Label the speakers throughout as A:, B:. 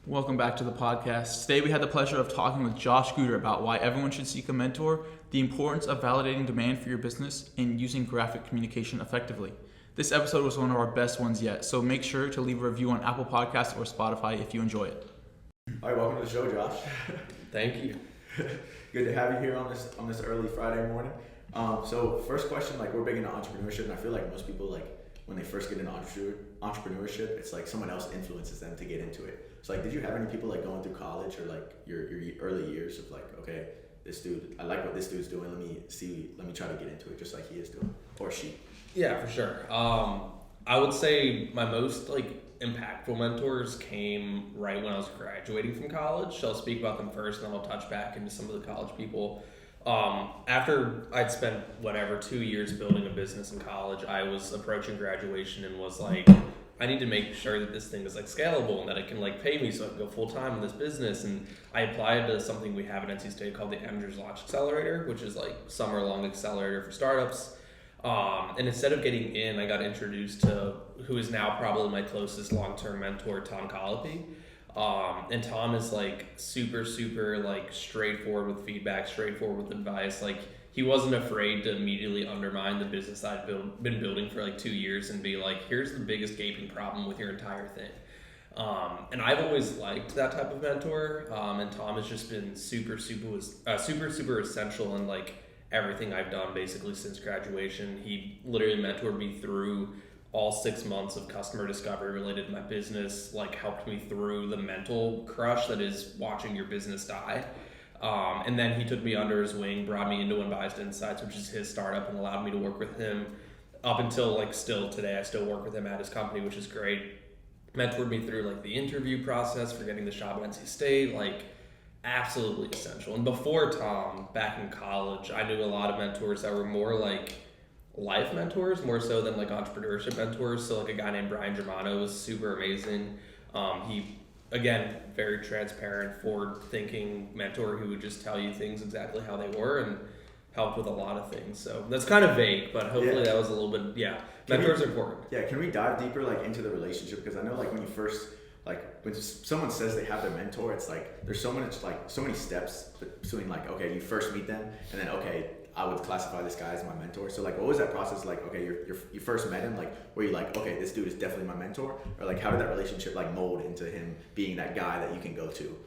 A: Welcome back to the podcast. Today we had the pleasure of talking with Josh Guter about why everyone should seek a mentor, the importance of validating demand for your business, and using graphic communication effectively. This episode was one of our best ones yet, so make sure to leave a review on Apple Podcasts or Spotify if you enjoy it.
B: All right, welcome to the show, Josh.
C: Thank you.
B: Good to have you here on this early Friday morning. So first question, we're big into entrepreneurship, and I feel like most people when they first get into entrepreneurship, it's like someone else influences them to get into it. So did you have any people going through college or your early years of okay, this dude, I like what this dude's doing. Let me try to get into it just like he is doing, or she.
C: Yeah, for sure. I would say my most impactful mentors came right when I was graduating from college. So I'll speak about them first, and then I'll touch back into some of the college people. After I'd spent 2 years building a business in college, I was approaching graduation and was I need to make sure that this thing is scalable and that it can pay me so I can go full time in this business. And I applied to something we have at NC State called the Managers Launch Accelerator, which is summer long accelerator for startups. And instead of getting in, I got introduced to who is now probably my closest long-term mentor, Tom Colopy. And Tom is super straightforward with feedback, straightforward with advice. He wasn't afraid to immediately undermine the business I'd been building for 2 years and be here's the biggest gaping problem with your entire thing. And I've always liked that type of mentor. And Tom has just been super essential in everything I've done basically since graduation. He literally mentored me through all 6 months of customer discovery related to my business, helped me through the mental crush that is watching your business die. And then he took me under his wing, brought me into Unbiased Insights, which is his startup, and allowed me to work with him up until still today. I still work with him at his company, which is great. Mentored me through the interview process for getting the job at NC State, absolutely essential. And before Tom, back in college, I knew a lot of mentors that were more life mentors, more so than entrepreneurship mentors. So a guy named Brian Germano was super amazing. He, again, very transparent, forward-thinking mentor who would just tell you things exactly how they were and helped with a lot of things. So that's kind of vague, but hopefully that was a little bit, mentors are important.
B: Yeah, can we dive deeper into the relationship? Because I know when you first, when someone says they have their mentor, it's there's so many steps between okay, you first meet them, and then okay, I would classify this guy as my mentor. So what was that process like? Okay, you first met him, were you okay, this dude is definitely my mentor? Or how did that relationship mold into him being that guy that you can go to?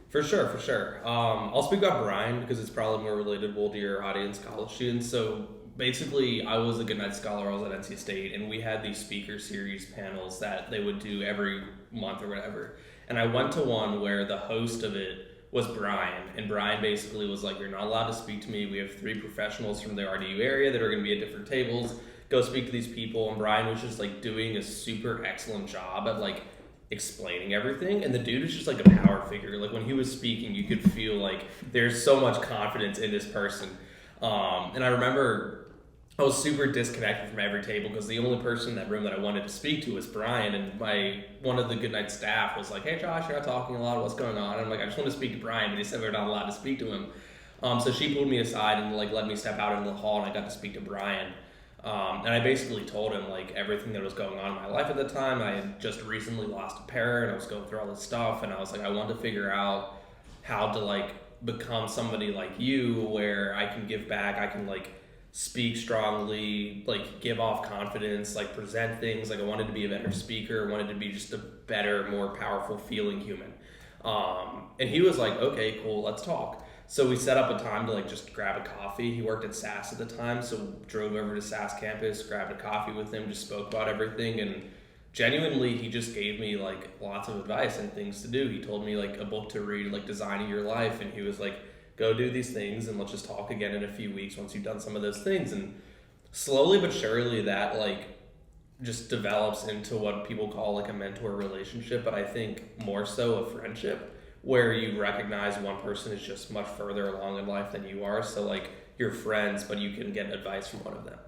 C: For sure. I'll speak about Brian because it's probably more relatable to your audience, college students. So basically, I was a Goodnight Scholar. I was at NC State, and we had these speaker series panels that they would do every month or whatever. And I went to one where the host of it was Brian, and Brian basically was you're not allowed to speak to me. We have 3 professionals from the RDU area that are going to be at different tables. Go speak to these people. And Brian was just doing a super excellent job at explaining everything, and the dude is just a power figure. When he was speaking, you could feel there's so much confidence in this person. And I remember I was super disconnected from every table because the only person in that room that I wanted to speak to was Brian, and one of the Goodnight staff was hey Josh, you're not talking a lot, what's going on? And I'm I just want to speak to Brian, but he said we're not allowed to speak to him. So she pulled me aside and let me step out into the hall, and I got to speak to Brian. And I basically told him everything that was going on in my life at the time. I had just recently lost a parent. I was going through all this stuff, and I was I wanted to figure out how to become somebody like you, where I can give back, I can speak strongly, give off confidence, present things. I wanted to be a better speaker, wanted to be just a better, more powerful feeling human. And he was okay, cool, let's talk. So we set up a time to just grab a coffee. He worked at SAS at the time, so drove over to SAS campus, grabbed a coffee with him, just spoke about everything, and genuinely he just gave me lots of advice and things to do. He told me a book to read, Designing Your Life, and he was go do these things and let's just talk again in a few weeks once you've done some of those things. And slowly but surely that just develops into what people call a mentor relationship, but I think more so a friendship, where you recognize one person is just much further along in life than you are. So you're friends, but you can get advice from one of them.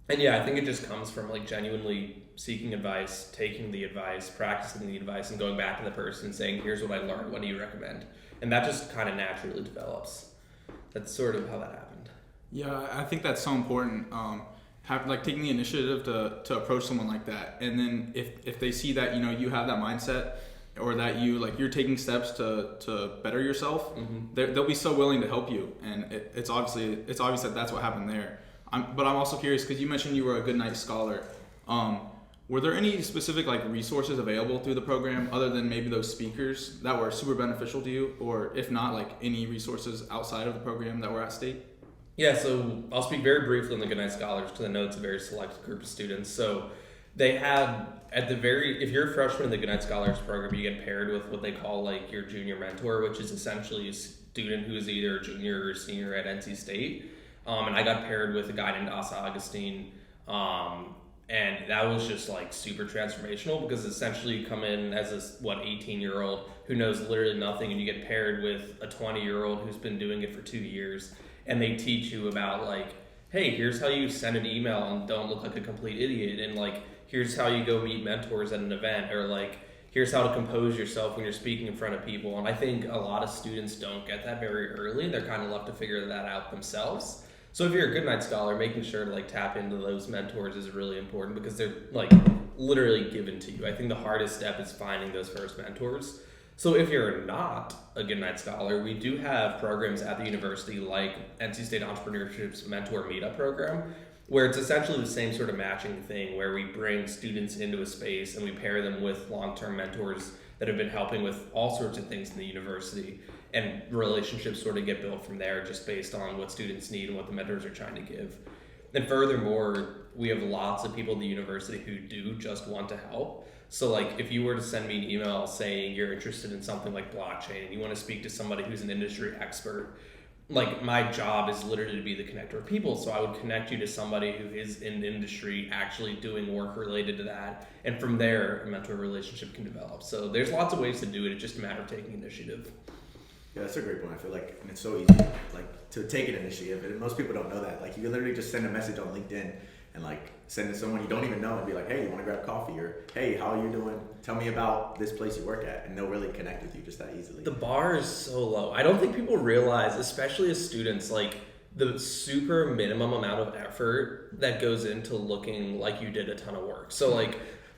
C: And I think it just comes from genuinely seeking advice, taking the advice, practicing the advice, and going back to the person and saying, here's what I learned, what do you recommend? And that just kind of naturally develops. That's sort of how that happened.
A: Yeah, I think that's so important. Taking the initiative to approach someone like that, and then if they see that you have that mindset, or that you're taking steps to better yourself,
C: Mm-hmm.
A: they'll be so willing to help you, and it's obvious that that's what happened there. But I'm also curious because you mentioned you were a Goodnight Scholar. Were there any specific resources available through the program other than maybe those speakers that were super beneficial to you, or if not, any resources outside of the program that were at state?
C: Yeah, so I'll speak very briefly on the Goodnight Scholars because I know it's a very select group of students. So they had if you're a freshman in the Goodnight Scholars program, you get paired with what they call your junior mentor, which is essentially a student who is either a junior or senior at NC State. And I got paired with a guy named Asa Augustine. And that was just super transformational because essentially you come in as a 18-year-old who knows literally nothing, and you get paired with a 20-year-old who's been doing it for 2 years, and they teach you about hey, here's how you send an email and don't look like a complete idiot, and here's how you go meet mentors at an event, or here's how to compose yourself when you're speaking in front of people. And I think a lot of students don't get that very early. They're kind of left to figure that out themselves. So if you're a Goodnight Scholar, making sure to tap into those mentors is really important because they're literally given to you. I think the hardest step is finding those first mentors. So if you're not a Goodnight Scholar, we do have programs at the university like NC State Entrepreneurship's Mentor Meetup program, where it's essentially the same sort of matching thing where we bring students into a space and we pair them with long-term mentors that have been helping with all sorts of things in the university, and relationships sort of get built from there just based on what students need and what the mentors are trying to give. And furthermore, we have lots of people at the university who do just want to help. So if you were to send me an email saying you're interested in something like blockchain and you want to speak to somebody who's an industry expert, my job is literally to be the connector of people. So I would connect you to somebody who is in the industry actually doing work related to that. And from there, a mentor relationship can develop. So there's lots of ways to do it. It's just a matter of taking initiative.
B: Yeah, that's a great point. I feel and it's so easy, to take an initiative, and most people don't know that. You can literally just send a message on LinkedIn and send it to someone you don't even know and be hey, you want to grab coffee, or hey, how are you doing? Tell me about this place you work at, and they'll really connect with you just that easily.
C: The bar is so low. I don't think people realize, especially as students, the super minimum amount of effort that goes into looking like you did a ton of work. So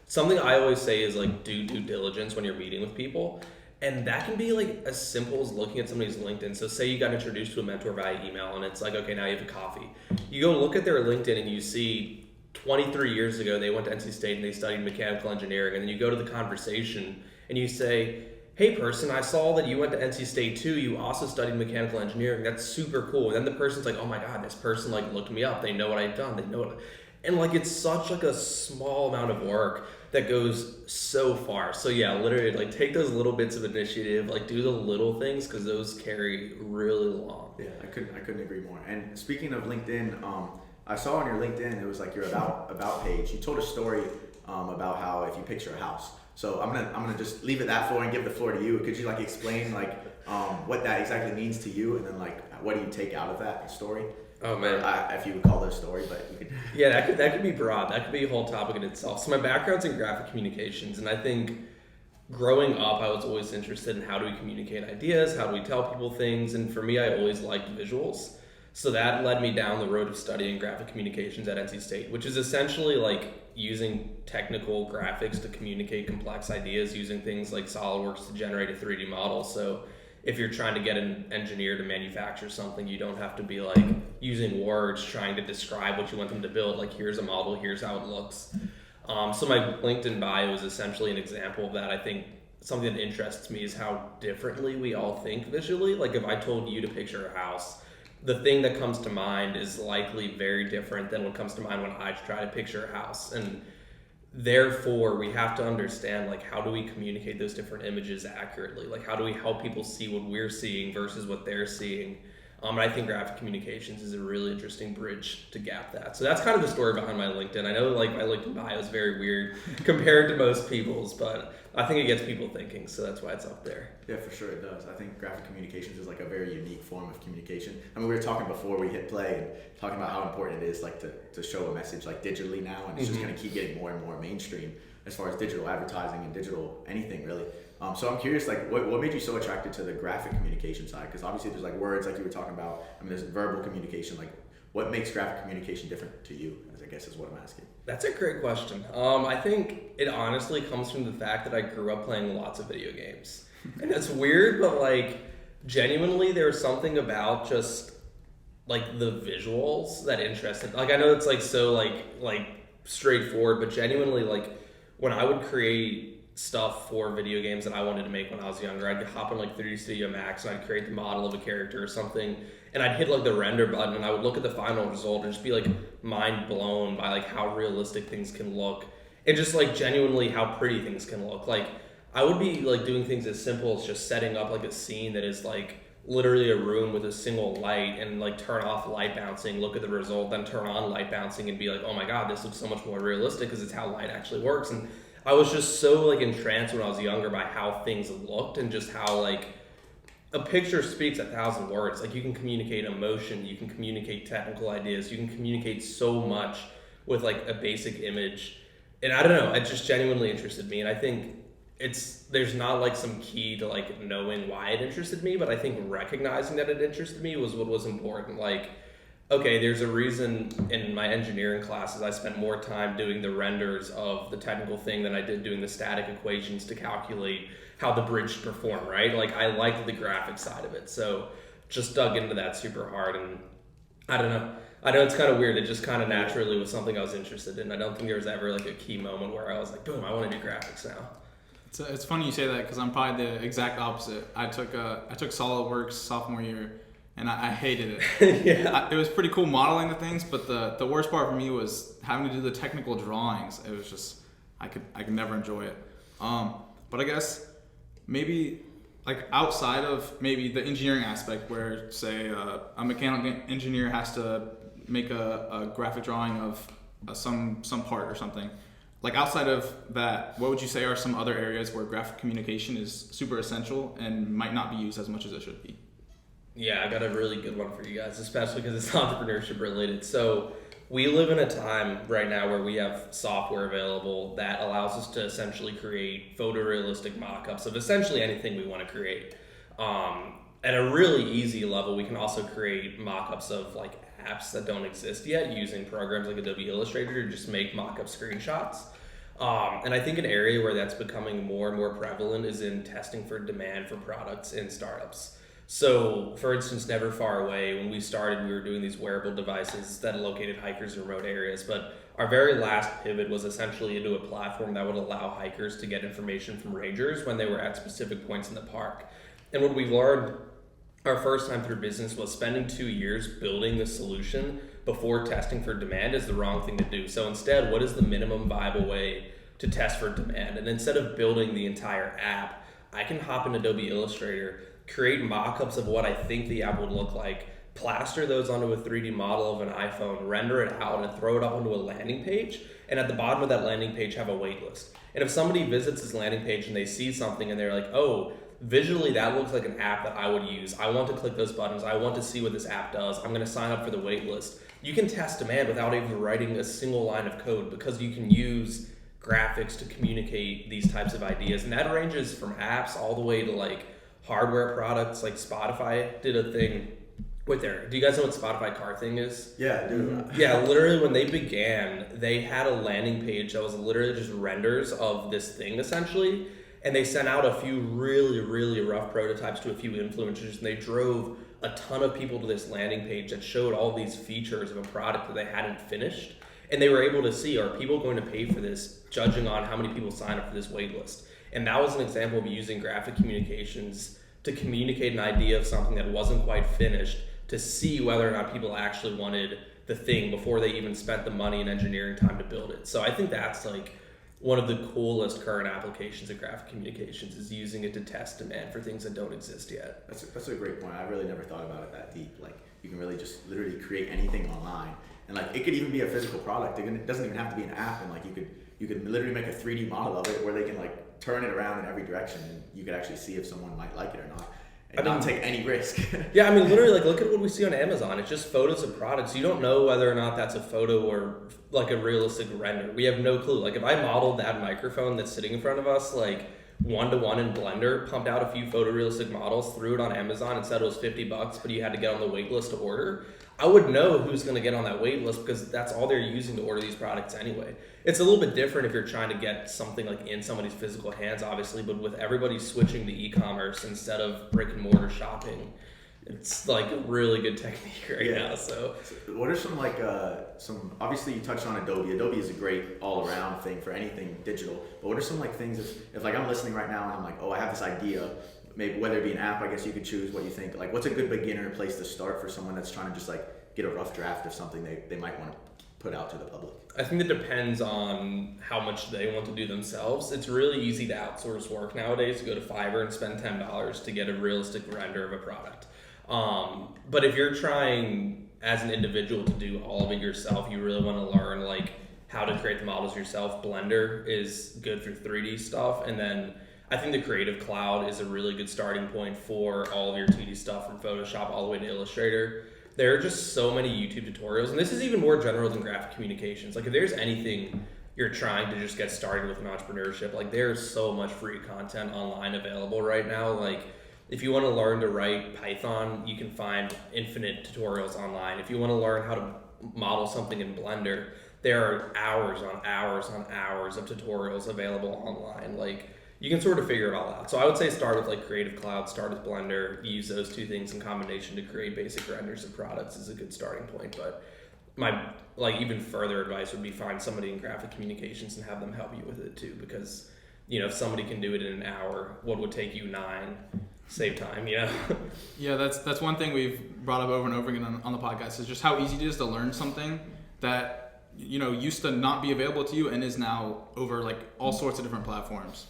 C: something I always say is do due diligence when you're meeting with people. And that can be as simple as looking at somebody's LinkedIn. So say you got introduced to a mentor via email and it's okay, now you have a coffee. You go look at their LinkedIn and you see 23 years ago they went to NC State and they studied mechanical engineering. And then you go to the conversation and you say, hey person, I saw that you went to NC State too. You also studied mechanical engineering. That's super cool. And then the person's oh my God, this person looked me up. They know what I've done. They know what. And it's such a small amount of work that goes so far. So yeah, literally take those little bits of initiative, do the little things because those carry really long.
B: Yeah, I couldn't agree more. And speaking of LinkedIn, I saw on your LinkedIn it was your about page. You told a story about how if you picture a house. So I'm gonna just leave it that floor and give the floor to you. Could you explain what that exactly means to you, and then what do you take out of that story?
C: Oh man,
B: if you would call it a story, but you could.
C: Yeah, that could be broad. That could be a whole topic in itself. So my background's in graphic communications, and I think growing up, I was always interested in how do we communicate ideas, how do we tell people things, and for me, I always liked visuals. So that led me down the road of studying graphic communications at NC State, which is essentially using technical graphics to communicate complex ideas using things like SolidWorks to generate a 3D model. So if you're trying to get an engineer to manufacture something, you don't have to be using words trying to describe what you want them to build. Here's a model, here's how it looks. So my LinkedIn bio is essentially an example of that. I think something that interests me is how differently we all think visually. If I told you to picture a house, the thing that comes to mind is likely very different than what comes to mind when I try to picture a house. And therefore, we have to understand how do we communicate those different images accurately? How do we help people see what we're seeing versus what they're seeing? And I think graphic communications is a really interesting bridge to gap that. So that's kind of the story behind my LinkedIn. I know my LinkedIn bio is very weird compared to most people's, but I think it gets people thinking, so that's why it's up there.
B: Yeah, for sure it does. I think graphic communications is a very unique form of communication. I mean, we were talking before we hit play and talking about how important it is to show a message digitally now, and it's just going to keep getting more and more mainstream as far as digital advertising and digital anything really. So I'm curious, what made you so attracted to the graphic communication side? Because obviously there's words you were talking about. I mean, there's verbal communication. what makes graphic communication different to you, I guess is what I'm asking.
C: That's a great question. I think it honestly comes from the fact that I grew up playing lots of video games. And it's weird, but like genuinely there's something about just like the visuals that interested. Like I know it's like so like straightforward, but genuinely like when I would create stuff for video games that I wanted to make when I was younger, I'd hop on like 3D Studio Max and I'd create the model of a character or something, and I'd hit like the render button and I would look at the final result and just be like mind blown by like how realistic things can look and just like genuinely how pretty things can look. Like I would be like doing things as simple as just setting up like a scene that is like literally a room with a single light and like turn off light bouncing, look at the result, then turn on light bouncing and be like, oh my god, this looks so much more realistic because it's how light actually works. And I was just so like entranced when I was younger by how things looked and just how like a picture speaks 1,000 words. Like you can communicate emotion, you can communicate technical ideas, you can communicate so much with like a basic image. And I don't know, it just genuinely interested me. And I think there's not like some key to like knowing why it interested me, but I think recognizing that it interested me was what was important. Like, okay, there's a reason in my engineering classes I spent more time doing the renders of the technical thing than I did doing the static equations to calculate how the bridge should perform, right? Like I liked the graphic side of it, so just dug into that super hard. And I don't know, I know it's kind of weird, it just kind of naturally was something I was interested in. I don't think there was ever like a key moment where I was like, boom, I want to do graphics now.
A: It's funny you say that because I'm probably the exact opposite. I took SolidWorks sophomore year, and I hated it.
C: Yeah.
A: It was pretty cool modeling the things, but the worst part for me was having to do the technical drawings. It was just I could never enjoy it. But I guess maybe like outside of maybe the engineering aspect, where say a mechanical engineer has to make a graphic drawing of some part or something. Like outside of that, what would you say are some other areas where graphic communication is super essential and might not be used as much as it should be?
C: Yeah, I got a really good one for you guys, especially because it's entrepreneurship related. So we live in a time right now where we have software available that allows us to essentially create photorealistic mock-ups of essentially anything we want to create. At a really easy level, we can also create mock-ups of like apps that don't exist yet using programs like Adobe Illustrator to just make mock-up screenshots. And I think an area where that's becoming more and more prevalent is in testing for demand for products in startups. So, for instance, never far away, when we started, we were doing these wearable devices that located hikers in remote areas. But our very last pivot was essentially into a platform that would allow hikers to get information from rangers when they were at specific points in the park. And what we learned our first time through business was spending 2 years building the solution before testing for demand is the wrong thing to do. So instead, what is the minimum viable way to test for demand? And instead of building the entire app, I can hop in Adobe Illustrator, create mock-ups of what I think the app would look like, plaster those onto a 3D model of an iPhone, render it out, and throw it up onto a landing page. And at the bottom of that landing page, have a wait list. And if somebody visits this landing page and they see something and they're like, oh, visually that looks like an app that I would use. I want to click those buttons. I want to see what this app does. I'm going to sign up for the wait list. You can test demand without even writing a single line of code because you can use graphics to communicate these types of ideas. And that ranges from apps all the way to like hardware products. Like Spotify did a thing with their, do you guys know what Spotify car thing is?
B: Yeah, I do.
C: Yeah, literally when they began, they had a landing page that was literally just renders of this thing essentially. And they sent out a few really, really rough prototypes to a few influencers, and they drove a ton of people to this landing page that showed all these features of a product that they hadn't finished. And they were able to see, are people going to pay for this, judging on how many people sign up for this wait list? And that was an example of using graphic communications to communicate an idea of something that wasn't quite finished, to see whether or not people actually wanted the thing before they even spent the money and engineering time to build it. So I think that's like one of the coolest current applications of graphic communications, is using it to test demand for things that don't exist yet.
B: That's a great point. I really never thought about it that deep. Like you can really just literally create anything online, and like it could even be a physical product. It doesn't even have to be an app, and like you could literally make a 3D model of it where they can like turn it around in every direction, and you could actually see if someone might like it or not. And not take any risk.
C: Yeah, I mean, literally, like, look at what we see on Amazon. It's just photos of products. You don't know whether or not that's a photo or, like, a realistic render. We have no clue. Like, if I modeled that microphone that's sitting in front of us, like, 1-to-1 in Blender, pumped out a few photorealistic models, threw it on Amazon and said it was $50, but you had to get on the wait list to order, I would know who's going to get on that wait list because that's all they're using to order these products anyway. It's a little bit different if you're trying to get something like in somebody's physical hands, obviously, but with everybody switching to e-commerce instead of brick and mortar shopping, it's like a really good technique right now. So
B: what are some obviously you touched on Adobe. Adobe is a great all around thing for anything digital. But what are some like things if like I'm listening right now and I'm like, oh, I have this idea, maybe whether it be an app, I guess you could choose what you think. Like what's a good beginner place to start for someone that's trying to just like get a rough draft of something they might want to put out to the public?
C: I think it depends on how much they want to do themselves. It's really easy to outsource work nowadays, to go to Fiverr and spend $10 to get a realistic render of a product. But if you're trying as an individual to do all of it yourself, you really want to learn like how to create the models yourself. Blender is good for 3D stuff, and then I think the Creative Cloud is a really good starting point for all of your 2D stuff from Photoshop all the way to Illustrator. There are just so many YouTube tutorials, and this is even more general than graphic communications. Like if there's anything you're trying to just get started with in entrepreneurship, like there's so much free content online available right now. Like if you want to learn to write Python, you can find infinite tutorials online. If you want to learn how to model something in Blender, there are hours on hours on hours of tutorials available online. Like you can sort of figure it all out. So I would say start with like Creative Cloud, start with Blender, use those two things in combination to create basic renders of products is a good starting point. But my like even further advice would be find somebody in graphic communications and have them help you with it too, because if somebody can do it in an hour, what would take you 9, save time,
A: Yeah, that's one thing we've brought up over and over again on the podcast is just how easy it is to learn something that used to not be available to you and is now over like all sorts of different platforms.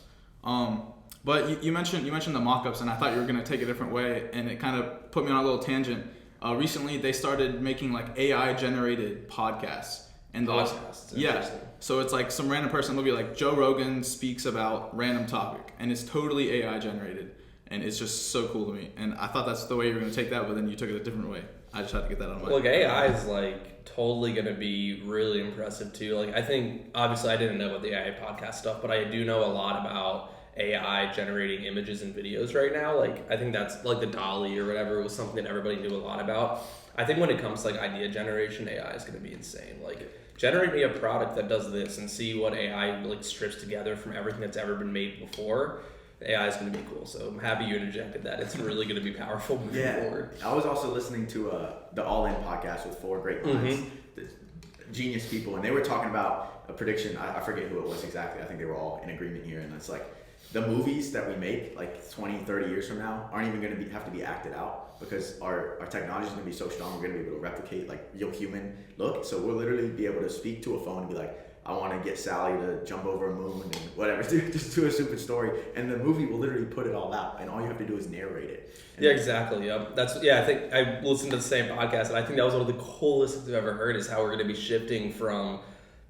A: But you mentioned the mock-ups, and I thought you were going to take a different way, and it kind of put me on a little tangent. Recently, they started making like AI-generated podcasts. And so it's like some random person will be like, Joe Rogan speaks about random topic, and it's totally AI-generated, and it's just so cool to me. And I thought that's the way you were going to take that, but then you took it a different way. I just had to get that on my
C: Look, AI is like totally going to be really impressive too. Like I think, obviously I didn't know about the AI podcast stuff, but I do know a lot about AI generating images and videos right now. Like I think that's like the DALL-E or whatever was something that everybody knew a lot about. I think when it comes to like idea generation, AI is going to be insane. Like generate me a product that does this and see what AI like strips together from everything that's ever been made before. AI is going to be cool, so I'm happy you interjected that. It's really going to be powerful moving forward.
B: I was also listening to the All In podcast with 4 great minds, genius people, and they were talking about a prediction. I forget who it was exactly. I think they were all in agreement here, and it's like the movies that we make like 20, 30 years from now aren't even going to have to be acted out because our technology is going to be so strong. We're going to be able to replicate like real human look. So we'll literally be able to speak to a phone and be like, I want to get Sally to jump over a moon and whatever, just do a stupid story. And the movie will literally put it all out, and all you have to do is narrate it.
C: Yeah, exactly. Yep. I think I listened to the same podcast, and I think that was one of the coolest things I've ever heard is how we're going to be shifting from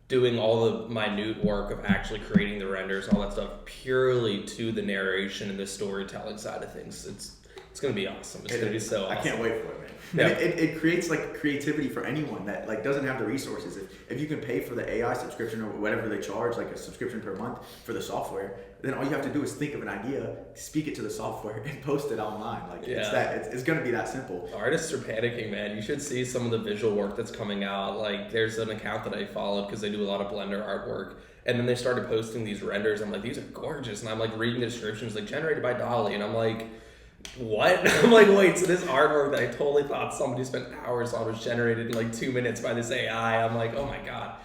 C: doing all the minute work of actually creating the renders, all that stuff, purely to the narration and the storytelling side of things. It's going to be awesome. It's going to be so awesome.
B: I can't wait for it, man.
C: Yeah.
B: It creates like creativity for anyone that like doesn't have the resources. If you can pay for the AI subscription or whatever they charge, like a subscription per month for the software, then all you have to do is think of an idea, speak it to the software, and post it online. Like it's going to be that simple.
C: Artists are panicking, man. You should see some of the visual work that's coming out. Like there's an account that I followed because they do a lot of Blender artwork. And then they started posting these renders. I'm like, these are gorgeous. And I'm like reading the descriptions, like generated by DALL-E. And I'm like, what? I'm like, wait, so this artwork that I totally thought somebody spent hours on was generated in like 2 minutes by this AI. I'm like, oh my God.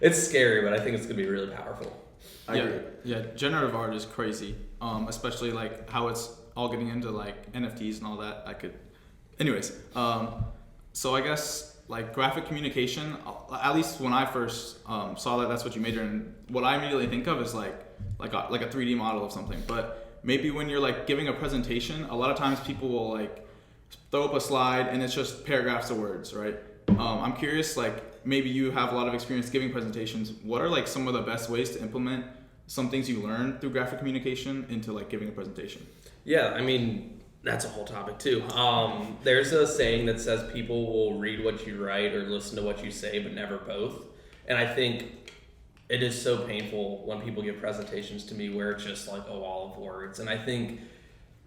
C: It's scary, but I think it's going to be really powerful.
B: I agree.
A: Yeah, generative art is crazy, especially like how it's all getting into like NFTs and all that. So I guess like graphic communication, at least when I first saw that's what you major in, what I immediately think of is like a 3D model of something. But maybe when you're like giving a presentation, a lot of times people will like throw up a slide and it's just paragraphs of words, right? I'm curious, like maybe you have a lot of experience giving presentations. What are like some of the best ways to implement some things you learned through graphic communication into like giving a presentation?
C: Yeah, I mean, that's a whole topic too. There's a saying that says people will read what you write or listen to what you say, but never both. And I think it is so painful when people give presentations to me where it's just like a wall of words. And I think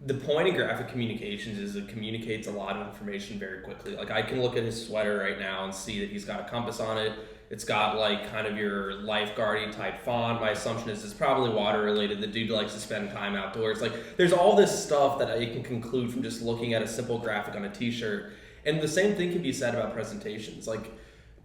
C: the point of graphic communications is it communicates a lot of information very quickly. Like I can look at his sweater right now and see that he's got a compass on it. It's got like kind of your lifeguardy type font. My assumption is it's probably water related. The dude likes to spend time outdoors. Like there's all this stuff that I can conclude from just looking at a simple graphic on a t-shirt. And the same thing can be said about presentations. Like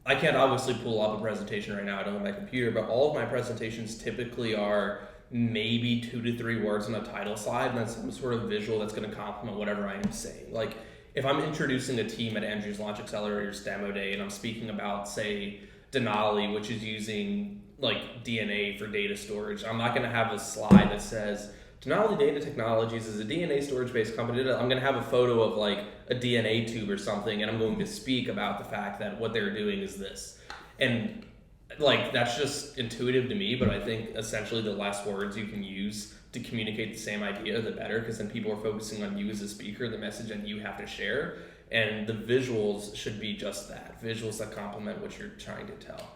C: I can't obviously pull up a presentation right now. I don't have my computer, but all of my presentations typically are maybe 2 to 3 words on a title slide, and then some sort of visual that's going to complement whatever I am saying. Like if I'm introducing a team at Andrew's Launch Accelerator's demo day and I'm speaking about, say, Denali, which is using like DNA for data storage, I'm not going to have a slide that says Denali Data Technologies is a DNA storage based company. I'm going to have a photo of like a DNA tube or something, and I'm going to speak about the fact that what they're doing is this. And like that's just intuitive to me, but I think essentially the less words you can use to communicate the same idea, the better, because then people are focusing on you as a speaker, the message that you have to share, and the visuals should be just that, visuals that complement what you're trying to tell.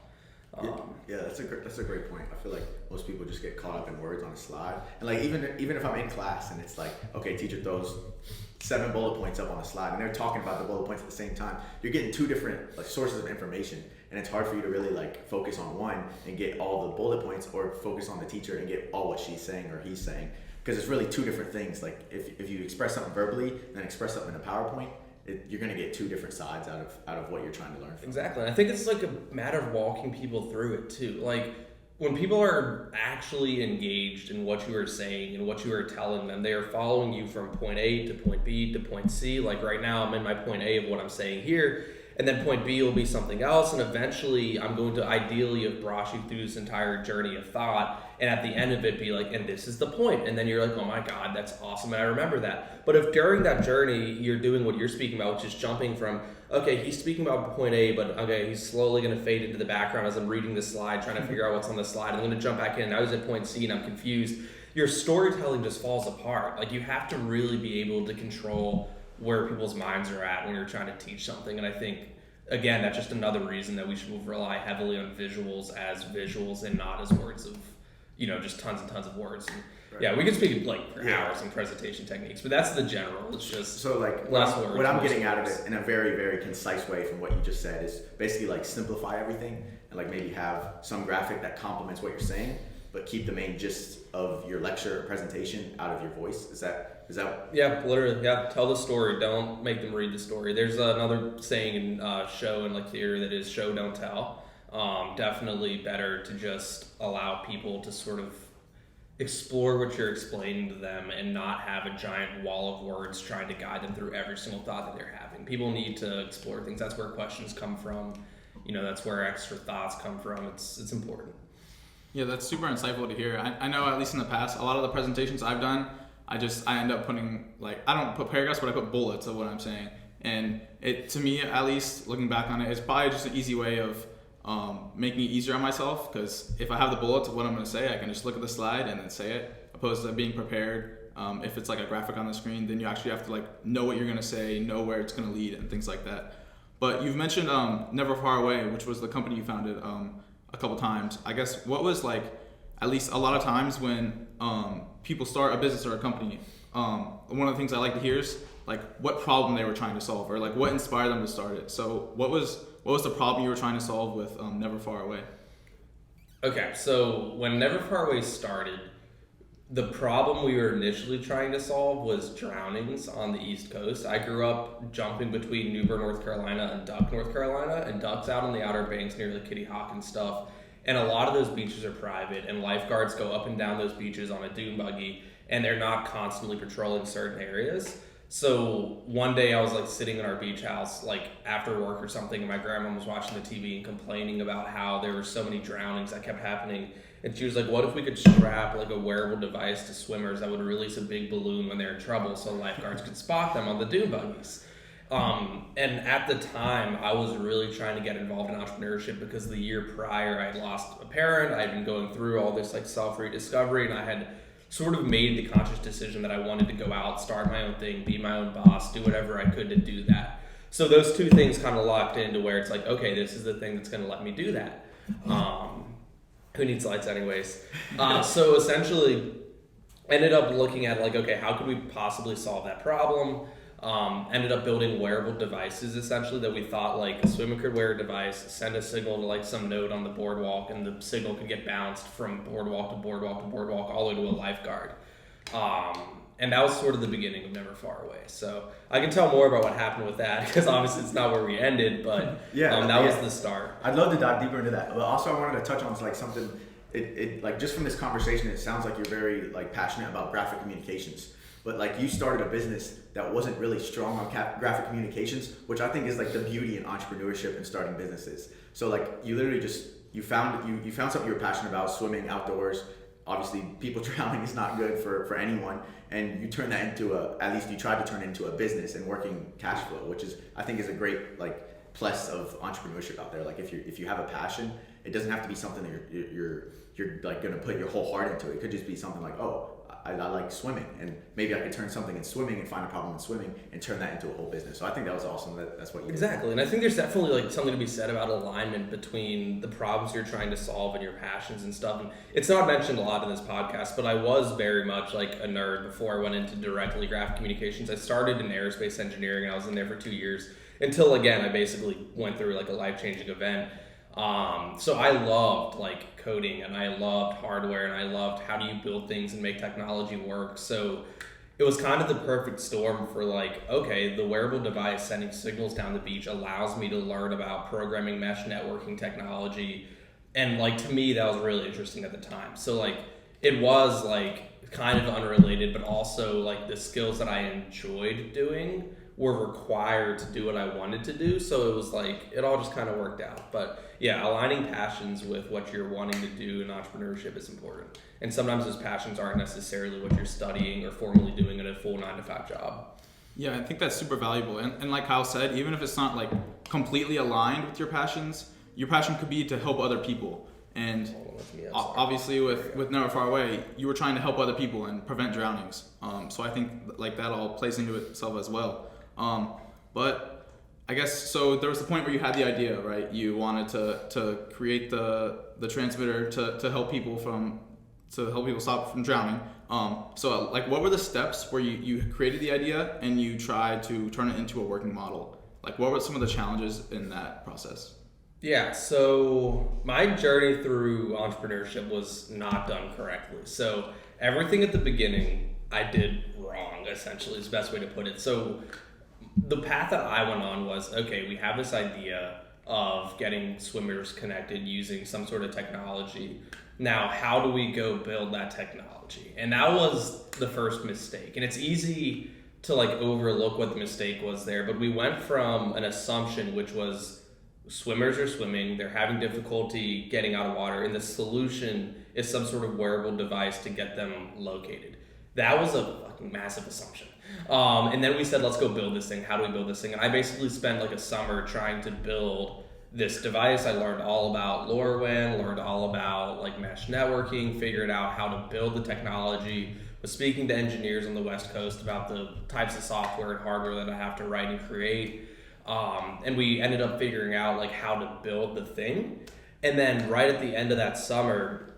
B: Yeah, that's a great point. I feel like most people just get caught up in words on a slide, and like even if I'm in class and it's like, okay, teacher throws 7 bullet points up on a slide, and they're talking about the bullet points at the same time, you're getting 2 different like sources of information, and it's hard for you to really like focus on one and get all the bullet points, or focus on the teacher and get all what she's saying or he's saying, because it's really 2 different things. Like if you express something verbally and then express something in a PowerPoint, you're going to get 2 different sides out of what you're trying to learn from.
C: Exactly. And I think it's like a matter of walking people through it too. Like when people are actually engaged in what you are saying and what you are telling them, they are following you from point A to point B to point C. Like right now I'm in my point A of what I'm saying here, and then point B will be something else, and eventually I'm going to ideally have brought you through this entire journey of thought, and at the end of it be like, and this is the point, and then you're like, oh my god, that's awesome, and I remember that. But if during that journey you're doing what you're speaking about, which is jumping from, okay, he's speaking about point A, but okay, he's slowly going to fade into the background as I'm reading the slide, trying to figure out what's on the slide, I'm going to jump back in, and I was at point C and I'm confused, your storytelling just falls apart. Like you have to really be able to control where people's minds are at when you're trying to teach something. And I think, again, that's just another reason that we should rely heavily on visuals and not as words of, just tons and tons of words. And, right. Yeah, we could speak like for hours on presentation techniques, but that's the general. It's just
B: so like
C: less words.
B: What I'm getting out of it in a very, very concise way from what you just said is basically like simplify everything and like maybe have some graphic that complements what you're saying, but keep the main gist of your lecture or presentation out of your voice. Is that?
C: Yeah, literally. Yeah, tell the story. Don't make them read the story. There's another saying in show and like theater that is show, don't tell. Definitely better to just allow people to sort of explore what you're explaining to them and not have a giant wall of words trying to guide them through every single thought that they're having. People need to explore things. That's where questions come from. That's where extra thoughts come from. It's important.
A: Yeah, that's super insightful to hear. I know at least in the past, a lot of the presentations I've done, I end up putting I don't put paragraphs, but I put bullets of what I'm saying. And it, to me, at least looking back on it, it's probably just an easy way of making it easier on myself, because if I have the bullets of what I'm going to say, I can just look at the slide and then say it, opposed to being prepared. If it's like a graphic on the screen, then you actually have to know what you're going to say, know where it's going to lead and things like that. But you've mentioned Never Far Away, which was the company you founded a couple times. I guess what was at least a lot of times when people start a business or a company, one of the things I like to hear is what problem they were trying to solve, or what inspired them to start it. So what was the problem you were trying to solve with Never Far Away?
C: Okay, so when Never Far Away started, the problem we were initially trying to solve was drownings on the East Coast. I grew up jumping between Newburgh, North Carolina and Duck, North Carolina, and Duck's out on the Outer Banks near the Kitty Hawk and stuff. And a lot of those beaches are private, and lifeguards go up and down those beaches on a dune buggy, and they're not constantly patrolling certain areas. So one day I was sitting in our beach house after work or something, and my grandma was watching the TV and complaining about how there were so many drownings that kept happening. And she was like, what if we could strap a wearable device to swimmers that would release a big balloon when they're in trouble so lifeguards could spot them on the dune buggies? And at the time, I was really trying to get involved in entrepreneurship because the year prior, I had lost a parent. I had been going through all this self-rediscovery, and I had sort of made the conscious decision that I wanted to go out, start my own thing, be my own boss, do whatever I could to do that. So those two things kind of locked into where it's okay, this is the thing that's going to let me do that. Who needs lights anyways? So essentially, ended up looking at like, okay, how could we possibly solve that problem? Ended up building wearable devices essentially that we thought like a swimmer could wear a device, send a signal to like some node on the boardwalk, and the signal could get bounced from boardwalk to boardwalk to boardwalk all the way to a lifeguard. And that was sort of the beginning of Never Far Away. So I can tell more about what happened with that because obviously it's not where we ended, but that was the start.
B: I'd love to dive deeper into that. But also I wanted to touch on like something, it like just from this conversation, it sounds like you're very like passionate about graphic communications. But like you started a business that wasn't really strong on graphic communications, which I think is like the beauty in entrepreneurship and starting businesses. So like you literally just, you found something you were passionate about, swimming outdoors. Obviously people drowning is not good for anyone. And you turn that into at least you tried to turn it into a business and working cash flow, which is, I think is a great like plus of entrepreneurship out there. Like if you have a passion, it doesn't have to be something that you're like going to put your whole heart into. It could just be something like, oh, I like swimming, and maybe I could turn something in swimming and find a problem in swimming and turn that into a whole business. So I think that was awesome. That's what you
C: exactly did. And I think there's definitely like something to be said about alignment between the problems you're trying to solve and your passions and stuff. And it's not mentioned a lot in this podcast, but I was very much like a nerd before I went into directly graphic communications. I started in aerospace engineering, and I was in there for 2 years until again I basically went through like a life-changing event. So I loved like coding, and I loved hardware, and I loved how do you build things and make technology work. So it was kind of the perfect storm for like, okay, the wearable device sending signals down the beach allows me to learn about programming mesh networking technology. And like, to me, that was really interesting at the time. So like, it was like kind of unrelated, but also like the skills that I enjoyed doing were required to do what I wanted to do. So it was like, it all just kind of worked out. But yeah, aligning passions with what you're wanting to do in entrepreneurship is important. And sometimes those passions aren't necessarily what you're studying or formally doing in a full 9-to-5 job.
A: Yeah, I think that's super valuable. And like Kyle said, even if it's not like completely aligned with your passion could be to help other people. And obviously with Never Far Away, you were trying to help other people and prevent drownings. So I think like that all plays into itself as well. But I guess, so there was the point where you had the idea, right? You wanted to create the transmitter to help people stop from drowning. So like what were the steps where you created the idea and you tried to turn it into a working model? Like what were some of the challenges in that process?
C: Yeah, so my journey through entrepreneurship was not done correctly. So everything at the beginning I did wrong, essentially, is the best way to put it. So the path that I went on was, okay, we have this idea of getting swimmers connected using some sort of technology. Now, how do we go build that technology? And that was the first mistake. And it's easy to like overlook what the mistake was there, but we went from an assumption which was swimmers are swimming, they're having difficulty getting out of water, and the solution is some sort of wearable device to get them located. That was a fucking massive assumption. And then we said, let's go build this thing. How do we build this thing? And I basically spent like a summer trying to build this device. I learned all about LoRaWAN, learned all about like mesh networking, figured out how to build the technology, was speaking to engineers on the West Coast about the types of software and hardware that I have to write and create. And we ended up figuring out like how to build the thing. And then right at the end of that summer,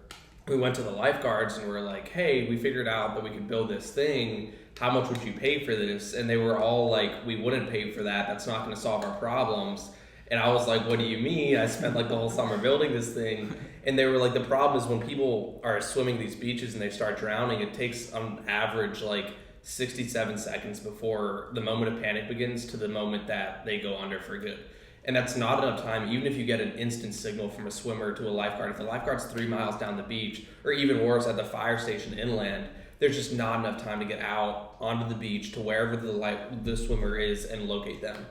C: we went to the lifeguards and we're like, hey, we figured out that we could build this thing. How much would you pay for this? And they were all like, we wouldn't pay for that. That's not going to solve our problems. And I was like, what do you mean? I spent like the whole summer building this thing. And they were like, the problem is when people are swimming these beaches and they start drowning, it takes on average like 67 seconds before the moment of panic begins to the moment that they go under for good. And that's not enough time, even if you get an instant signal from a swimmer to a lifeguard. If the lifeguard's 3 miles down the beach, or even worse, at the fire station inland, there's just not enough time to get out onto the beach to wherever the swimmer is and locate them.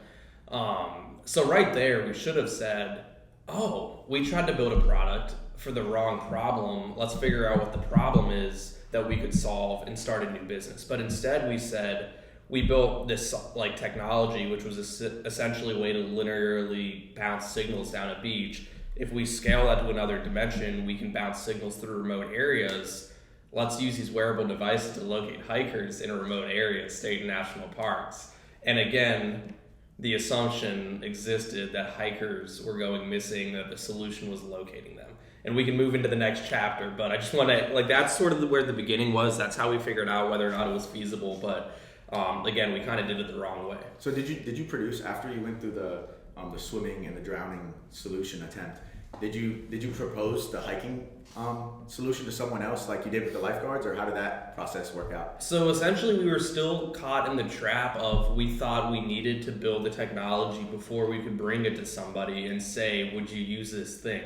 C: So right there, we should have said, oh, we tried to build a product for the wrong problem. Let's figure out what the problem is that we could solve and start a new business. But instead we said, we built this like technology, which was essentially a way to linearly bounce signals down a beach. If we scale that to another dimension, we can bounce signals through remote areas. Let's use these wearable devices to locate hikers in remote areas, state and national parks. And again, the assumption existed that hikers were going missing, that the solution was locating them. and we can move into the next chapter. But I just want to, like, that's sort of where the beginning was. That's how we figured out whether or not it was feasible. But again, we kind of did it the wrong way.
B: So did you produce after you went through the swimming and the drowning solution attempt? Did you propose the hiking solution to someone else like you did with the lifeguards, or how did that process work out?
C: So essentially, we were still caught in the trap of we thought we needed to build the technology before we could bring it to somebody and say, would you use this thing?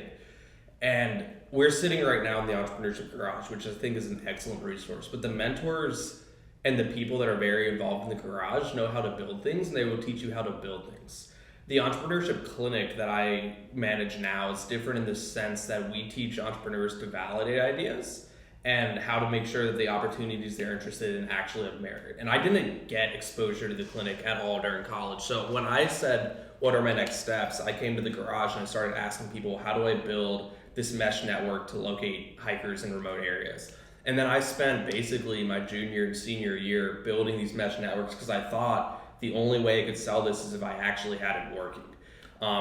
C: And we're sitting right now in the Entrepreneurship Garage, which I think is an excellent resource. But the mentors and the people that are very involved in the garage know how to build things, and they will teach you how to build things. The entrepreneurship clinic that I manage now is different in the sense that we teach entrepreneurs to validate ideas and how to make sure that the opportunities they're interested in actually have merit. And I didn't get exposure to the clinic at all during college. So when I said, what are my next steps? I came to the garage and I started asking people, how do I build this mesh network to locate hikers in remote areas? And then I spent basically my junior and senior year building these mesh networks because I thought the only way I could sell this is if I actually had it working.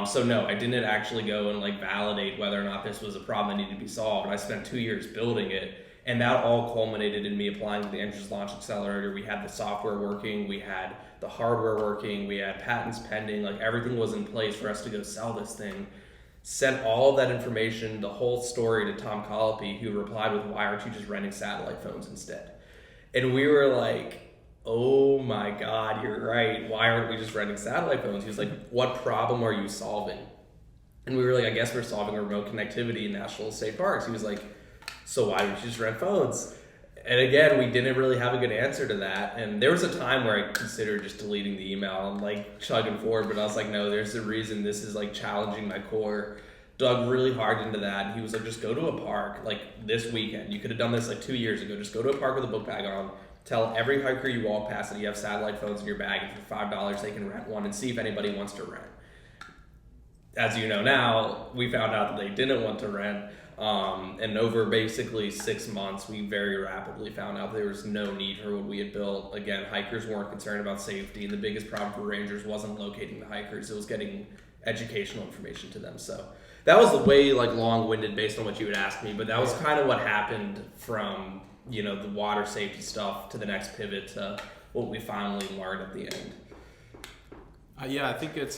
C: So no, I didn't actually go and like validate whether or not this was a problem that needed to be solved. I spent 2 years building it, and that all culminated in me applying to the Andrews Launch Accelerator. We had the software working, we had the hardware working, we had patents pending, like everything was in place for us to go sell this thing. Sent all of that information, the whole story, to Tom Colopy, who replied with, why aren't you just renting satellite phones instead? And we were like, oh my God, you're right. Why aren't we just renting satellite phones? He was like, what problem are you solving? And we were like, I guess we're solving remote connectivity in national state parks. He was like, so why don't you just rent phones? And again, we didn't really have a good answer to that. And there was a time where I considered just deleting the email and like chugging forward, but I was like, no, there's a reason this is like challenging my core. Dug really hard into that. And he was like, just go to a park like this weekend. You could have done this like 2 years ago. Just go to a park with a book bag on. Tell every hiker you walk past that you have satellite phones in your bag, and for $5 they can rent one, and see if anybody wants to rent. As you know now, we found out that they didn't want to rent, and over basically 6 months, we very rapidly found out there was no need for what we had built. Again, hikers weren't concerned about safety, and the biggest problem for rangers wasn't locating the hikers, it was getting educational information to them. So that was the way like long-winded based on what you had asked me, but that was kind of what happened from the water safety stuff to the next pivot to what we finally learned at the end.
A: Yeah, I think it's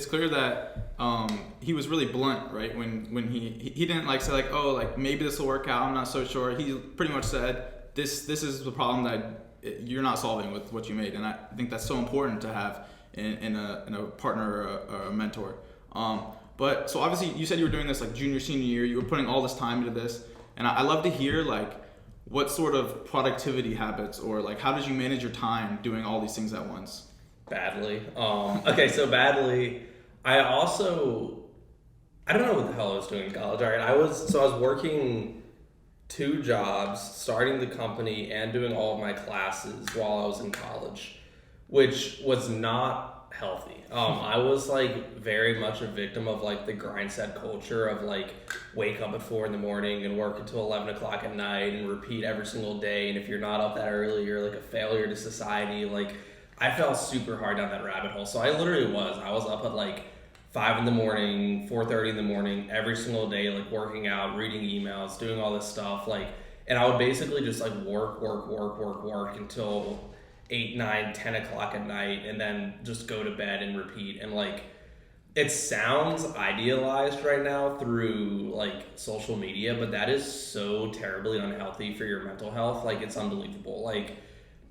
A: clear that he was really blunt, right? When he didn't like say like, oh, like maybe this will work out, I'm not so sure. He pretty much said this is the problem that you're not solving with what you made, and I think that's so important to have in a partner or a mentor. But so obviously you said you were doing this like junior senior year, you were putting all this time into this, and I love to hear like what sort of productivity habits or like how did you manage your time doing all these things at once?
C: Badly. Okay, so badly. I don't know what the hell I was doing in college. All right, I was working 2 jobs, starting the company and doing all of my classes while I was in college, which was not healthy. I was like very much a victim of like the grind set culture of like wake up at 4 a.m. and work until 11 o'clock at night and repeat every single day. And if you're not up that early, you're like a failure to society. Like I fell super hard down that rabbit hole. So I was up at like 5 a.m, 4:30 a.m, every single day, like working out, reading emails, doing all this stuff. Like, and I would basically just like work until 8, 9, 10 o'clock at night, and then just go to bed and repeat. And like, it sounds idealized right now through like social media, but that is so terribly unhealthy for your mental health. Like, it's unbelievable. Like,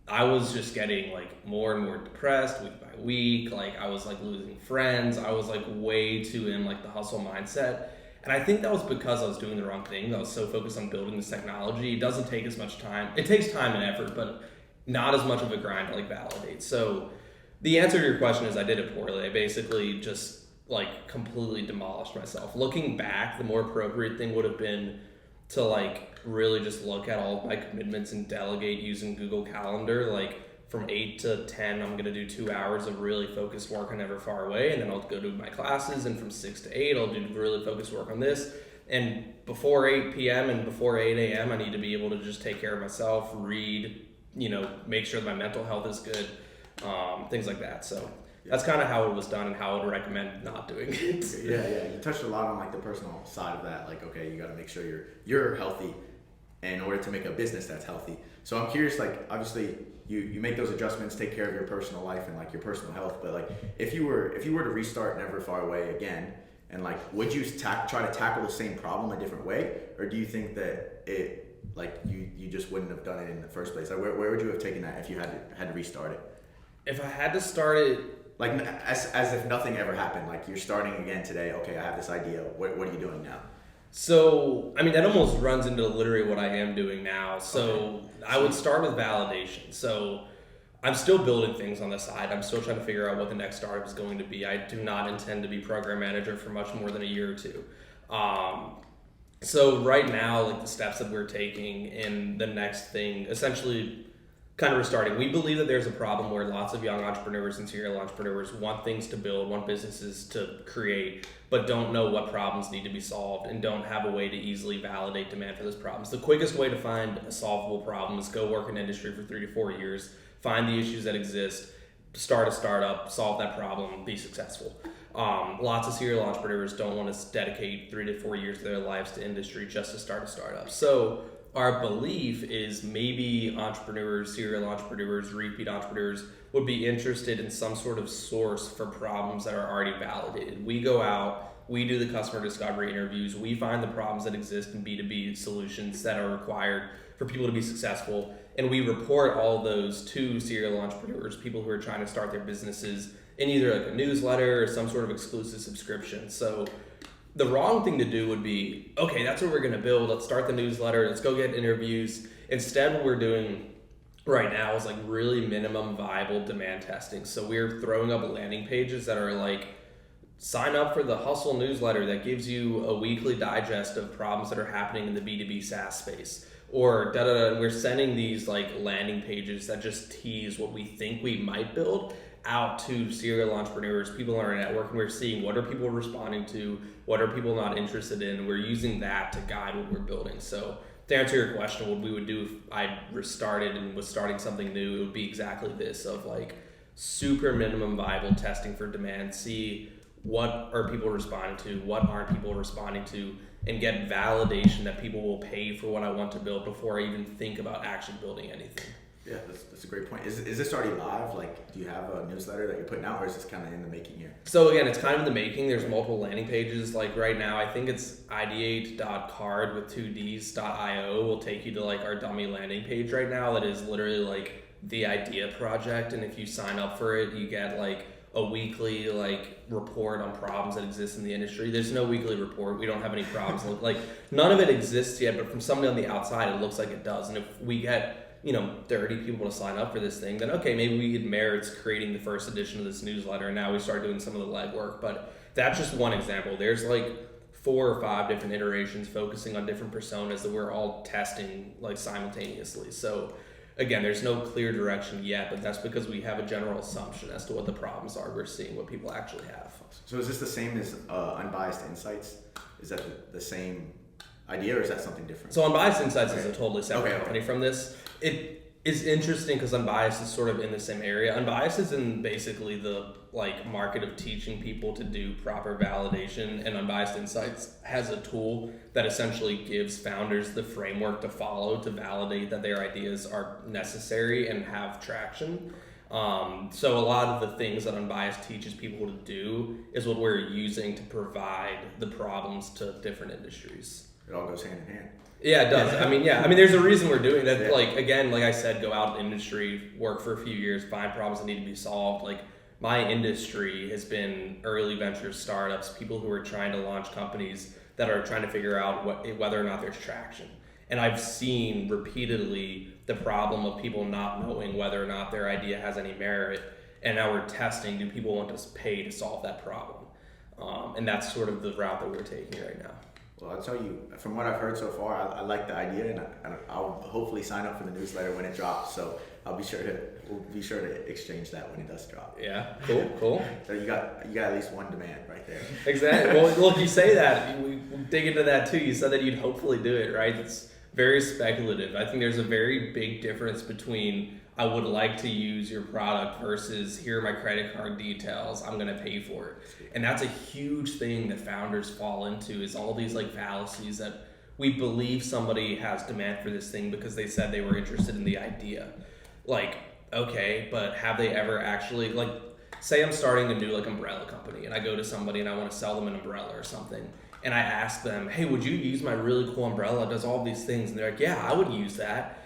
C: I was just getting like more and more depressed week by week. Like, I was like losing friends. I was like way too in like the hustle mindset. And I think that was because I was doing the wrong thing. I was so focused on building this technology. It doesn't take as much time. It takes time and effort, but not as much of a grind to like validate. So the answer to your question is I did it poorly. I basically just like completely demolished myself. Looking back, the more appropriate thing would have been to like really just look at all of my commitments and delegate using Google Calendar. Like from 8 to 10, I'm going to do 2 hours of really focused work on Never Far Away. And then I'll go to my classes. And from 6 to 8, I'll do really focused work on this. And before 8 p.m. and before 8 a.m., I need to be able to just take care of myself, read, make sure that my mental health is good, things like that. So That's kind of how it was done and how I would recommend not doing it.
B: Yeah. You touched a lot on like the personal side of that. Like, okay, you got to make sure you're healthy in order to make a business that's healthy. So I'm curious, like, obviously you make those adjustments, take care of your personal life and like your personal health. But like, if you were to restart Never Far Away again, and like, would you try to tackle the same problem a different way, or do you think that you just wouldn't have done it in the first place? Like, where would you have taken that if you had to restart it?
C: If I had to start it,
B: like as if nothing ever happened, like you're starting again today. Okay, I have this idea. What are you doing now?
C: So, I mean, that almost runs into literally what I am doing now. So,
B: Okay.
C: I would start with validation. So, I'm still building things on the side. I'm still trying to figure out what the next startup is going to be. I do not intend to be program manager for much more than a year or two. So, right now, like the steps that we're taking in the next thing, essentially kind of restarting. We believe that there's a problem where lots of young entrepreneurs and serial entrepreneurs want things to build, want businesses to create, but don't know what problems need to be solved and don't have a way to easily validate demand for those problems. The quickest way to find a solvable problem is go work in industry for 3 to 4 years, find the issues that exist, start a startup, solve that problem, be successful. Lots of serial entrepreneurs don't want to dedicate 3 to 4 years of their lives to industry just to start a startup. So our belief is maybe entrepreneurs, serial entrepreneurs, repeat entrepreneurs would be interested in some sort of source for problems that are already validated. We go out, we do the customer discovery interviews, we find the problems that exist in B2B solutions that are required for people to be successful, and we report all those to serial entrepreneurs, people who are trying to start their businesses, in either like a newsletter or some sort of exclusive subscription. So the wrong thing to do would be, okay, that's what we're going to build. Let's start the newsletter. Let's go get interviews. Instead, what we're doing right now is like really minimum viable demand testing. So we're throwing up landing pages that are like, sign up for the Hustle newsletter that gives you a weekly digest of problems that are happening in the B2B SaaS space. Or we're sending these like landing pages that just tease what we think we might build out to serial entrepreneurs, people on our network, and we're seeing what are people responding to, what are people not interested in. We're using that to guide what we're building. So to answer your question, what we would do if I restarted and was starting something new, it would be exactly this, of like super minimum viable testing for demand, see what are people responding to, what aren't people responding to, and get validation that people will pay for what I want to build before I even think about actually building anything.
B: Yeah, that's a great point. Is this already live? Like, do you have a newsletter that you're putting out, or is this kind of in the making here?
C: So again, it's kind of in the making. There's multiple landing pages. Like right now, I think it's ideate.card with 2ds.io will take you to like our dummy landing page right now. That is literally like the idea project. And if you sign up for it, you get like a weekly like report on problems that exist in the industry. There's no weekly report. We don't have any problems. Like none of it exists yet, but from somebody on the outside, it looks like it does. And if we get 30 people to sign up for this thing, then okay, maybe it merits creating the first edition of this newsletter, and now we start doing some of the legwork. But that's just one example. There's like 4 or 5 different iterations focusing on different personas that we're all testing like simultaneously. So again, there's no clear direction yet, but that's because we have a general assumption as to what the problems are. We're seeing what people actually have.
B: So is this the same as Unbiased Insights? Is that the same idea, or is that something different?
C: So Unbiased Insights is a totally separate
B: Okay.
C: company from this. It is interesting because Unbiased is sort of in the same area. Unbiased is in basically the like market of teaching people to do proper validation, and Unbiased Insights has a tool that essentially gives founders the framework to follow to validate that their ideas are necessary and have traction. So a lot of the things that Unbiased teaches people to do is what we're using to provide the problems to different industries.
B: It all goes hand in hand.
C: Yeah, it does. I mean, there's a reason we're doing that.
B: Yeah.
C: Like, again, like I said, go out in industry, work for a few years, find problems that need to be solved. Like, my industry has been early venture startups, people who are trying to launch companies that are trying to figure out whether or not there's traction. And I've seen repeatedly the problem of people not knowing whether or not their idea has any merit. And now we're testing, do people want to pay to solve that problem? And that's sort of the route that we're taking right now.
B: Well, I'll tell you, from what I've heard so far, I like the idea, and I'll hopefully sign up for the newsletter when it drops. So we'll be sure to exchange that when it does drop.
C: Yeah, cool.
B: So you got at least one demand right there.
C: Exactly. Well, look, you say that. We dig into that too. You said that you'd hopefully do it, right? It's very speculative. I think there's a very big difference between I would like to use your product versus here are my credit card details, I'm going to pay for it. And that's a huge thing that founders fall into, is all these like fallacies that we believe somebody has demand for this thing because they said they were interested in the idea. Like, okay, but have they ever actually, like, say I'm starting a new like umbrella company and I go to somebody and I want to sell them an umbrella or something. And I ask them, hey, would you use my really cool umbrella? It does all these things. And they're like, yeah, I would use that.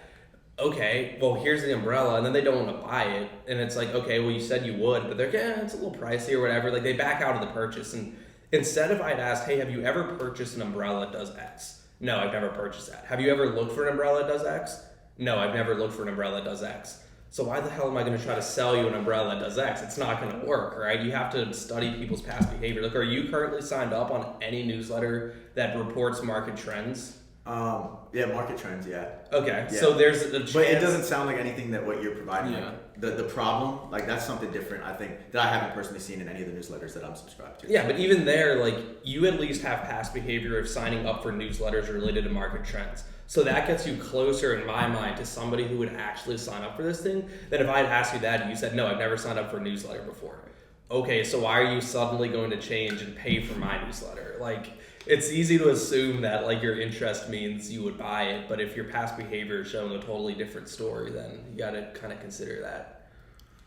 C: Okay, well, here's the umbrella. And then they don't want to buy it. And it's like, okay, well, you said you would. But they're like, yeah, it's a little pricey or whatever. Like, they back out of the purchase. And instead of I'd asked, hey, have you ever purchased an umbrella that does X? No, I've never purchased that. Have you ever looked for an umbrella that does X? No, I've never looked for an umbrella that does X. So why the hell am I going to try to sell you an umbrella that does X? It's not going to work, right? You have to study people's past behavior. Like, are you currently signed up on any newsletter that reports market trends?
B: Yeah, market trends, yeah.
C: Okay,
B: Yeah.
C: so there's a chance.
B: But it doesn't sound like anything that what you're providing.
A: Yeah.
B: Like, the problem, like that's something different, I think, that I haven't personally seen in any of the newsletters that I'm subscribed to.
C: Yeah, but even there, like, you at least have past behavior of signing up for newsletters related to market trends. So that gets you closer, in my mind, to somebody who would actually sign up for this thing than if I'd asked you that and you said, no, I've never signed up for a newsletter before. Okay, so why are you suddenly going to change and pay for my newsletter? Like, it's easy to assume that, like, your interest means you would buy it, but if your past behavior is showing a totally different story, then you got to kind of consider that.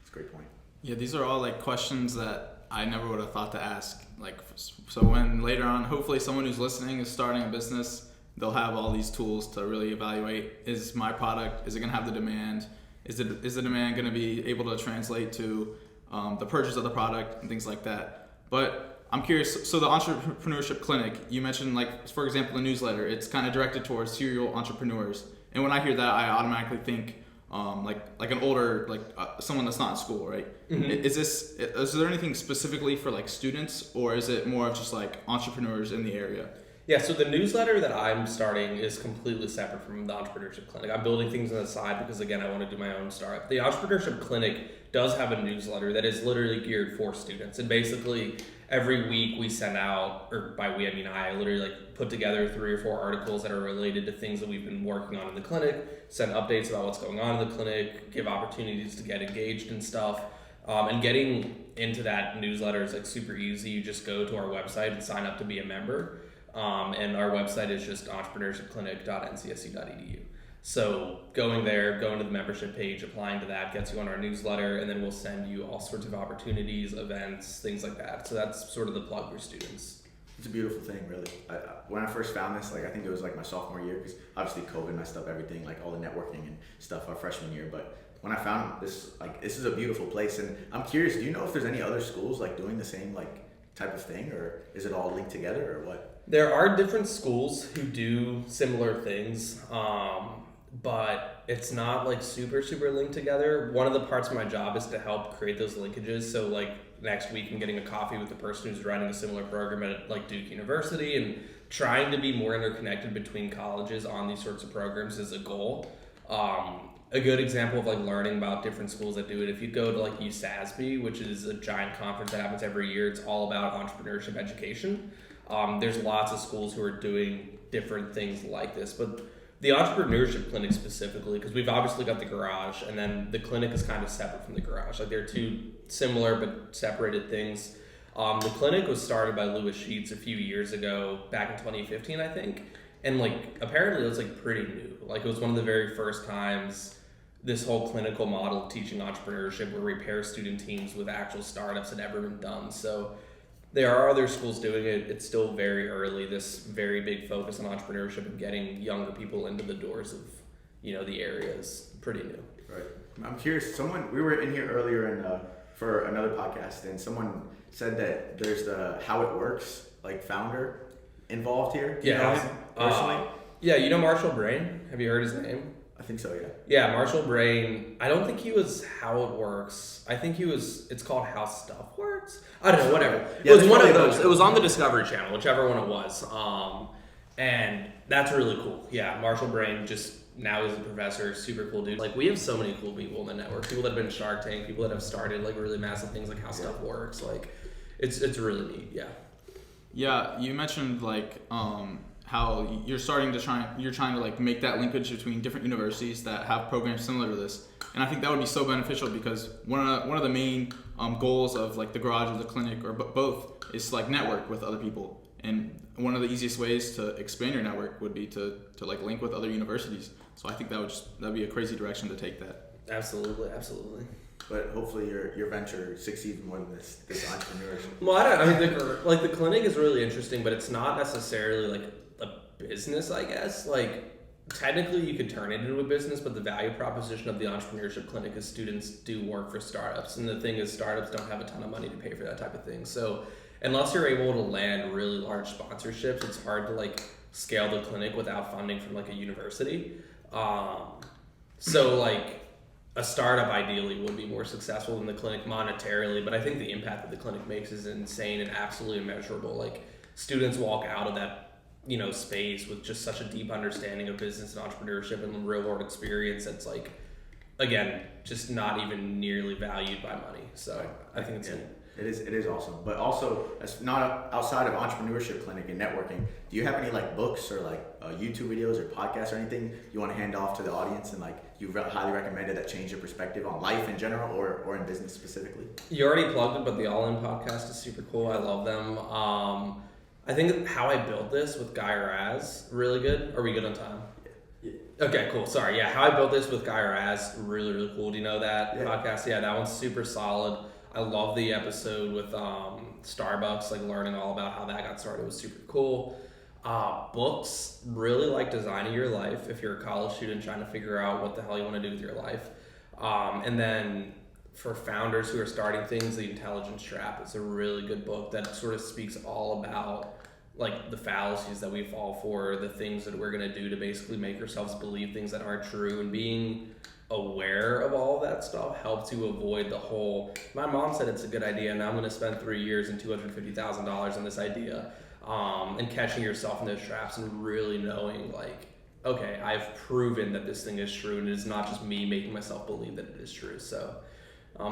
B: That's a great point.
A: Yeah, these are all like questions that I never would have thought to ask. Like, so when later on, hopefully someone who's listening is starting a business, they'll have all these tools to really evaluate, is my product, is it going to have the demand? Is the demand going to be able to translate to the purchase of the product and things like that? But I'm curious, so the Entrepreneurship Clinic, you mentioned, like, for example, the newsletter, it's kind of directed towards serial entrepreneurs. And when I hear that, I automatically think like an older, like someone that's not in school, right? Mm-hmm. Is there anything specifically for like students, or is it more of just like entrepreneurs in the area?
C: Yeah, so the newsletter that I'm starting is completely separate from the Entrepreneurship Clinic. I'm building things on the side because, again, I want to do my own startup. The Entrepreneurship Clinic does have a newsletter that is literally geared for students. And basically, every week we send out, or by we, I mean I literally like put together 3 or 4 articles that are related to things that we've been working on in the clinic, send updates about what's going on in the clinic, give opportunities to get engaged and stuff. And getting into that newsletter is like super easy. You just go to our website and sign up to be a member. And our website is just entrepreneurshipclinic.ncsu.edu. So going there, going to the membership page, applying to that gets you on our newsletter, and then we'll send you all sorts of opportunities, events, things like that. So that's sort of the plug for students.
B: It's a beautiful thing, really. When I first found this, like I think it was like my sophomore year, because obviously COVID messed up everything, like all the networking and stuff our freshman year. But when I found this, like this is a beautiful place, and I'm curious, do you know if there's any other schools like doing the same like type of thing, or is it all linked together, or what?
C: There are different schools who do similar things, but it's not like super linked together. One of the parts of my job is to help create those linkages. So like next week I'm getting a coffee with the person who's running a similar program at like Duke University, and trying to be more interconnected between colleges on these sorts of programs is a goal. A good example of like learning about different schools that do it, if you go to like USASB, which is a giant conference that happens every year, it's all about entrepreneurship education. There's lots of schools who are doing different things like this, but the Entrepreneurship Clinic specifically, because we've obviously got the garage, and then the clinic is kind of separate from the garage. Like they're two similar but separated things. The clinic was started by Louis Sheets a few years ago, back in 2015, I think, and like apparently it was like pretty new. Like it was one of the very first times this whole clinical model of teaching entrepreneurship, where we pair student teams with actual startups, had ever been done. So there are other schools doing it. It's still very early, this very big focus on entrepreneurship and getting younger people into the doors of, you know, the area is pretty new.
B: Right. I'm curious, we were in here earlier for another podcast, and someone said that there's the How It Works, like founder involved here. Do you know him personally?
C: Yeah, you know Marshall Brain? Have you heard his name?
B: I think so, yeah.
C: Yeah, Marshall Brain. I don't think he was How It Works. I think it's called How Stuff Works. I don't know, whatever.
B: Yeah,
C: it was one of those. It was on the Discovery Channel, whichever one it was. And that's really cool. Yeah, Marshall Brain just now is a professor, super cool dude. Like we have so many cool people in the network. People that have been Shark Tank, people that have started like really massive things like How Stuff Works. Like it's really neat, yeah.
A: Yeah, you mentioned like how you're trying to like make that linkage between different universities that have programs similar to this. And I think that would be so beneficial because one of the main goals of like the garage or the clinic or both is to like network with other people. And one of the easiest ways to expand your network would be to like link with other universities. So I think that'd be a crazy direction to take that.
C: Absolutely.
B: But hopefully your venture succeeds more than this entrepreneurship.
C: Well, I mean, the clinic is really interesting, but it's not necessarily like a business, I guess. Like, technically you could turn it into a business, but the value proposition of the entrepreneurship clinic is students do work for startups. And the thing is, startups don't have a ton of money to pay for that type of thing. So unless you're able to land really large sponsorships, it's hard to like scale the clinic without funding from like a university. So like a startup ideally would be more successful than the clinic monetarily, but I think the impact that the clinic makes is insane and absolutely immeasurable. Like, students walk out of that, space with just such a deep understanding of business and entrepreneurship and real world experience that's like, again, just not even nearly valued by money. So I think it's
B: It is awesome. But also, as not outside of entrepreneurship clinic and networking, do you have any like books or like YouTube videos or podcasts or anything you want to hand off to the audience and like you highly recommended that change your perspective on life in general or in business specifically?
C: You already plugged it, but the All In podcast is super cool. I love them. I think How I Built This with Guy Raz, really good. Are we good on time?
B: Yeah.
C: Okay, cool. Sorry. Yeah, How I Built This with Guy Raz, really, really cool. Do you know that podcast? Yeah, that one's super solid. I love the episode with Starbucks, like learning all about how that got started was super cool. Books, really like Designing Your Life if you're a college student trying to figure out what the hell you want to do with your life. And then for founders who are starting things, The Intelligence Trap is a really good book that sort of speaks all about like the fallacies that we fall for, the things that we're going to do to basically make ourselves believe things that aren't true, and being aware of all of that stuff helps you avoid the whole, my mom said it's a good idea, now I'm going to spend 3 years and $250,000 on this idea, and catching yourself in those traps and really knowing like, okay, I've proven that this thing is true and it is not just me making myself believe that it is true. So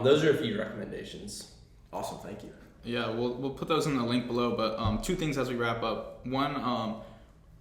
C: those are a few recommendations.
B: Awesome, thank you.
A: Yeah, we'll put those in the link below, but two things as we wrap up. One,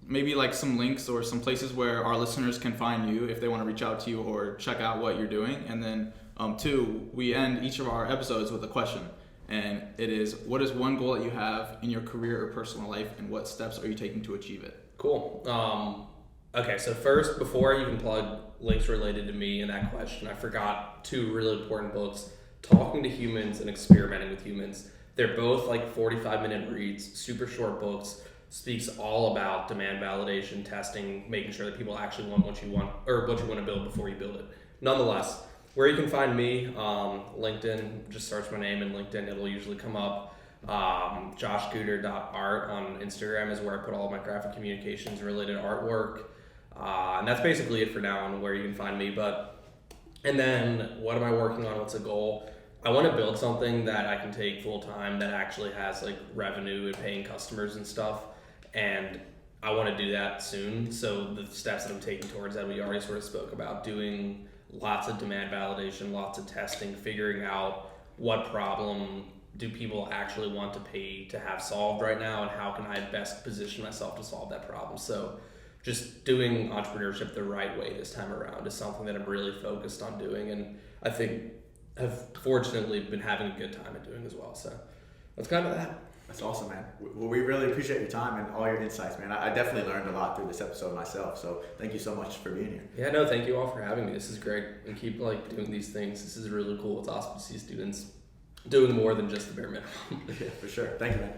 A: maybe like some links or some places where our listeners can find you if they want to reach out to you or check out what you're doing. And then two, we end each of our episodes with a question. And it is, what is one goal that you have in your career or personal life, and what steps are you taking to achieve it?
C: Cool. Okay, so first, before I even plug links related to me in that question, I forgot two really important books, Talking to Humans and Experimenting with Humans. They're both like 45-minute reads, super short books. Speaks all about demand validation, testing, making sure that people actually want what you want or what you want to build before you build it. Nonetheless, where you can find me, LinkedIn, just search my name in LinkedIn, it'll usually come up. joshgooter.art on Instagram is where I put all of my graphic communications related artwork. And that's basically it for now on where you can find me. And then what am I working on? What's a goal? I want to build something that I can take full time that actually has like revenue and paying customers and stuff. And I want to do that soon. So the steps that I'm taking towards that, we already sort of spoke about, doing lots of demand validation, lots of testing, figuring out what problem do people actually want to pay to have solved right now, and how can I best position myself to solve that problem. So just doing entrepreneurship the right way this time around is something that I'm really focused on doing, and I think have fortunately been having a good time at doing as well. So that's kind of that.
B: That's awesome, man. Well, we really appreciate your time and all your insights, man. I definitely learned a lot through this episode myself, so thank you so much for being here.
C: Yeah, no, thank you all for having me. This is great, and keep like doing these things. This is really cool. It's awesome to see students doing more than just the bare minimum.
B: Yeah, for sure. Thank you, man.